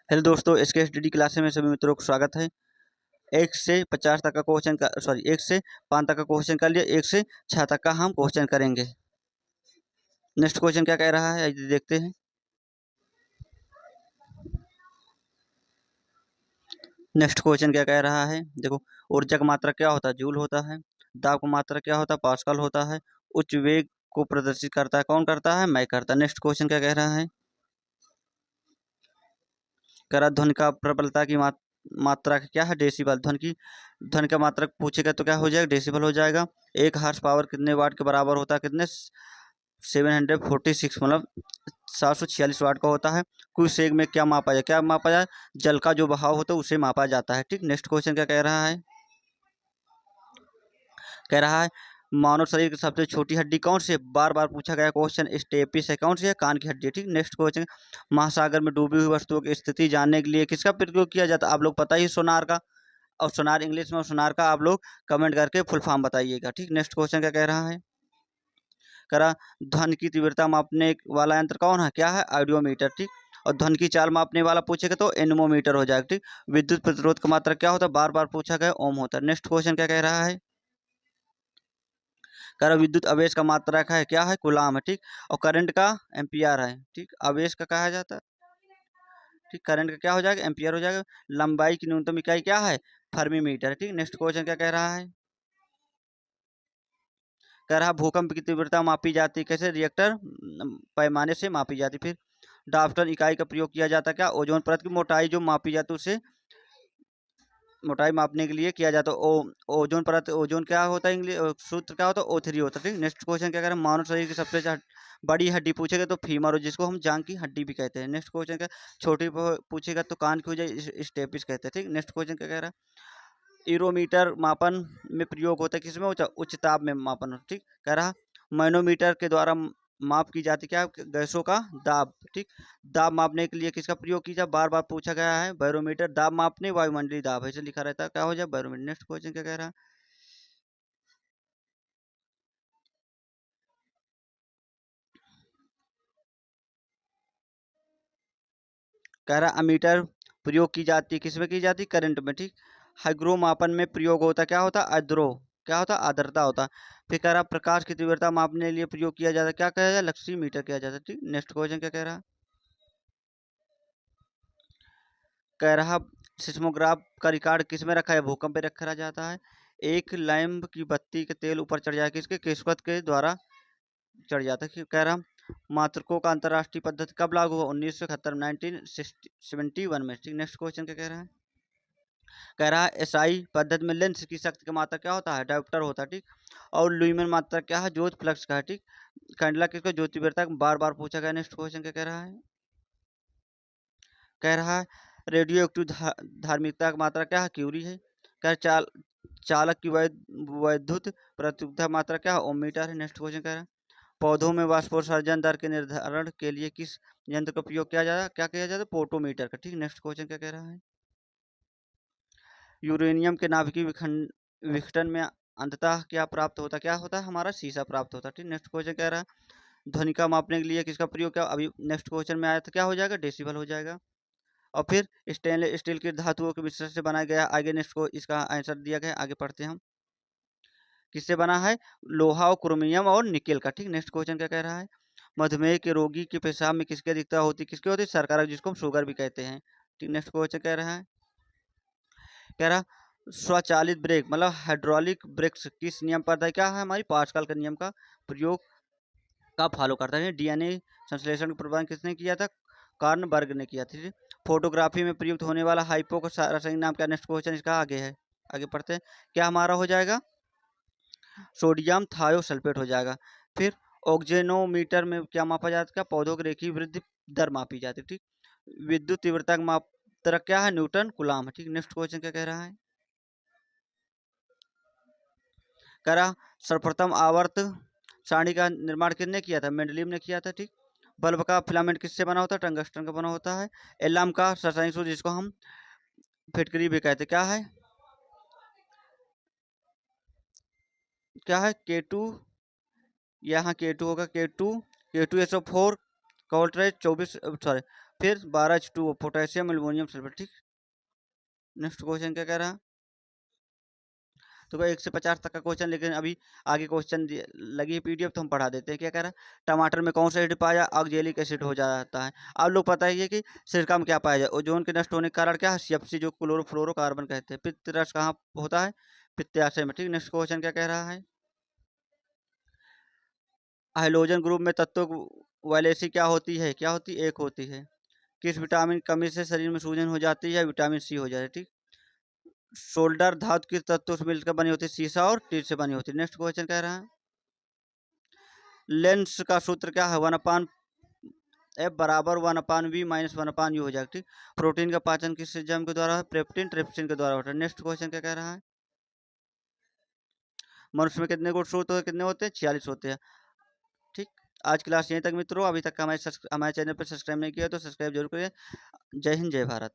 Hello दोस्तों, इसके study class में सभी मित्रों को स्वागत है। 1 से 50 तक का क्वेश्चन का 1 से 5 तक का क्वेश्चन कर लिया, 1 से 6 तक का हम क्वेश्चन करेंगे। नेक्स्ट क्वेश्चन क्या कह रहा है, आइए देखते हैं। नेक्स्ट क्वेश्चन क्या कह रहा है, देखो। ऊर्जा का मात्रा क्या होता है, जूल होता है। दाब का मात्रा क्या होता है, पास्कल होता है। उच्च वेग को प्रदर्शित करता है कौन करता है, मैं करता। नेक्स्ट क्वेश्चन क्या कह रहा है, कह रहा ध्वनि का प्रबलता की मात्रा क्या है, डेसिबल। ध्वनि का मात्रा पूछेगा तो क्या हो जाएगा, डेसिबल हो जाएगा। 1 हॉर्स पावर कितने वाट के बराबर होता है, कितने 746 मतलब 746 वाट का होता है। कोई सेग में क्या मापा जाए, क्या मापा जाए, जल का जो बहाव होता है उसे मापा जाता है। ठीक, नेक्स्ट क्वेश्चन क्या कह रहा है, कह रहा है मानव शरीर की सबसे छोटी हड्डी कौन सी है। बार बार पूछा गया क्वेश्चन, स्टेपिस है, कौन सी है, कान की हड्डी। ठीक, नेक्स्ट क्वेश्चन, महासागर में डूबी हुई वस्तुओं की स्थिति जानने के लिए किसका प्रयोग किया जाता है। आप लोग पता ही सोनार का, और सोनार इंग्लिश में, और सोनार का आप लोग कमेंट करके फुल फॉर्म बताइएगा। ठीक, नेक्स्ट क्वेश्चन क्या कह रहा है, करा ध्वनि की तीव्रता मापने वाला यंत्र कौन है, क्या है, ऑडियोमीटर। ठीक, और ध्वनि की चाल मापने वाला पूछेगा तो एनेमोमीटर हो जाएगा। ठीक, विद्युत प्रतिरोध का मात्रा क्या होता है, बार बार पूछा गया, ओम होता है। नेक्स्ट क्वेश्चन क्या कह रहा है, कह रहा विद्युत आवेश का मात्रा का है, क्या है, कूलाम है। ठीक, और करंट का एम्पियर है। ठीक, आवेश का कहा जाता है, ठीक, करंट का क्या हो जाएगा, एम्पियर हो जाएगा। लंबाई की न्यूनतम इकाई क्या है, फर्मी मीटर। ठीक, नेक्स्ट क्वेश्चन क्या कह रहा है, कह रहा भूकंप की तीव्रता मापी जाती है कैसे, रिएक्टर पैमाने से मापी जाती। फिर डाल्टन इकाई का प्रयोग किया जाता है, क्या, ओजोन परत की मोटाई जो मापी जाती है उसे मोटाई मापने के लिए किया जाता है। ओजोन परत, ओजोन क्या होता है, इंग्लिश सूत्र क्या होता है, O3 होता है। ठीक, नेक्स्ट क्वेश्चन क्या कह रहे हैं, मानव शरीर की सबसे बड़ी हड्डी पूछेगा तो फीमर हो, जिसको हम जांग की हड्डी भी कहते हैं। नेक्स्ट क्वेश्चन क्या, छोटी पूछेगा तो कान की हो जाए, स्टेपिस कहते हैं। ठीक, नेक्स्ट क्वेश्चन क्या कह रहा है, ईरोमीटर मापन में प्रयोग होता है, किसमें होता है, उच्च ताप में मापन। ठीक, कह रहा मैनोमीटर के द्वारा माप की जाती क्या, गैसों का दाब। ठीक, दाब मापने के लिए किसका प्रयोग किया, बार बार पूछा गया है, बैरोमीटर। दाब मापने वायुमंडलीय दाब ऐसे लिखा रहता है, क्या हो जाए, बैरोमीटर। नेक्स्ट क्वेश्चन क्या कह रहा है, कह रहा अमीटर प्रयोग की जाती है, किसमें की जाती है, करंट में। ठीक, हाइग्रो मापन में प्रयोग होता क्या होता, आर्द्रो, क्या होता, आर्द्रता होता। फिर कह रहा प्रकाश की तीव्रता मापने के लिए प्रयोग किया जाता है, क्या कहा जाए, लक्सी मीटर किया जाता है। ठीक, नेक्स्ट क्वेश्चन क्या कह रहा, कह रहा सिस्मोग्राफ का रिकॉर्ड किस में रखा है, भूकंप पे रखा जाता है। एक लैंप की बत्ती के तेल ऊपर चढ़ जाए, किसके, किस्मत के द्वारा चढ़ जाता है। कह रहा मात्रकों का अंतर्राष्ट्रीय पद्धति कब लागू हुआ, 1971 1971 में। ठीक, नेक्स्ट क्वेश्चन क्या कह रहा है, कह रहा है एसआई पद्धति में लेंस की शक्ति का मात्रा क्या होता है, डायोप्टर होता है। ठीक, और ल्यूमेन मात्रा क्या है, ज्योति फ्लक्स का है। ठीक, कैंडला किसको, ज्योति बेरता बार बार पूछा गया। नेक्स्ट क्वेश्चन क्या कह रहा है, कह रहा है रेडियो एक्टिव धार्मिकता की मात्रा क्या है, क्यूरी है। कह चालक की वैद्युत प्रतिरोधकता मात्रा क्या है, ओम मीटर है। नेक्स्ट क्वेश्चन कह रहा है पौधों में वाष्पोत्सर्जन दर के निर्धारण के लिए किस यंत्र का प्रयोग किया जाता है, क्या किया जाता है, पोटोमीटर का। ठीक, नेक्स्ट क्वेश्चन क्या कह रहा है, यूरेनियम के नाभिकीय विघटन में अंततः क्या प्राप्त होता, क्या होता है, हमारा शीशा प्राप्त होता है। ठीक, नेक्स्ट क्वेश्चन कह रहा है ध्वनि का मापने के लिए किसका प्रयोग, क्या अभी नेक्स्ट क्वेश्चन में आया था, क्या हो जाएगा, डेसिबल हो जाएगा। और फिर स्टेनलेस स्टील की धातुओं के मिश्रण से बनाया गया, आगे नेक्स्ट को इसका आंसर दिया गया, आगे पढ़ते हैं हम। किससे बना है, लोहा और क्रोमियम और निकेल का। ठीक, नेक्स्ट क्वेश्चन क्या कह रहा है, मधुमेह के रोगी के पेशाब में किसकी अधिकता होती, किसकी होती है, शर्करा, जिसको हम शुगर भी कहते हैं। ठीक, नेक्स्ट क्वेश्चन कह रहा है, कह रहा स्वचालित ब्रेक मतलब हाइड्रोलिक ब्रेक्स किस नियम पर है, क्या है, हमारी पास्कल का नियम का प्रयोग का फॉलो करता है। डीएनए संश्लेषण का प्रबंध किसने किया था, कार्नबर्ग ने किया था। फोटोग्राफी में प्रयुक्त होने वाला हाइपो का रासायनिक नाम क्या, नेक्स्ट क्वेश्चन इसका आगे है, आगे पढ़ते हैं। क्या हमारा हो जाएगा, सोडियम थायोसल्फेट हो जाएगा। फिर ऑक्जेनोमीटर में क्या मापा जाता है, क्या, पौधों की रेखीय वृद्धि दर मापी जाती है। ठीक, विद्युत तीव्रता का मात्रक क्या है, न्यूटन कुलाम है। ठीक, नेक्स्ट क्वेश्चन क्या कह रहा है, कह रहा सर्वप्रथम आवर्त सारणी का निर्माण किसने किया था, मेंडलीव ने किया था। ठीक, बल्ब का फिलामेंट किससे बना होता है, टंगस्टन का बना होता है। एलार्म का रासायनिक सूत्र जिसको हम फिटकरी भी कहते हैं, क्या है, क्या है, K2, यहाँ K2 होगा, K2 SO4 कोल्ट्रेज 24 सॉरी फिर 12H2O पोटेशियम एल्युमिनियम सल्फेट। ठीक, नेक्स्ट क्वेश्चन क्या कह रहा है? तो 1 से 50 तक का क्वेश्चन, लेकिन अभी आगे क्वेश्चन लगी है पीडीएफ तो हम पढ़ा देते हैं। क्या कह रहा है? टमाटर में कौन सा एसिड पाया? ऑक्जेलिक एसिड हो जाता है। आप लोग पता ही है कि सिरका में क्या पाया जाए? ओजोन के नष्ट होने के कारण क्या है? CFC, जो क्लोरोफ्लोरोकार्बन कहते हैं। पित्त रस कहाँ होता है? पित्ताशय में। ठीक, नेक्स्ट क्वेश्चन क्या कह रहा है? हाइड्रोजन ग्रुप में तत्वों वैलेंसी क्या होती है? क्या होती है? 1 होती है। किस विटामिन की कमी से शरीर में सूजन हो जाती है? विटामिन सी हो जाती है। ठीक, शोल्डर धातु किस तत्वों से मिलकर बनी होती है? सीसा और टीट से बनी होती है। नेक्स्ट क्वेश्चन कह रहा है? लेंस का सूत्र क्या है? 1/F बराबर 1/V माइनस 1/U हो जाएगा। ठीक, प्रोटीन का पाचन किस एंजाइम के द्वारा है? पेप्टिन ट्रिप्सिन के द्वारा होता है। नेक्स्ट क्वेश्चन क्या कह रहा है? मनुष्य में कितने गुण होते हैं? कितने होते हैं? 46 होते हैं। ठीक, आज क्लास यहीं तक मित्रों। अभी तक हमारे चैनल पर सब्सक्राइब नहीं किया तो सब्सक्राइब जरूर करिए। जय हिंद, जय भारत।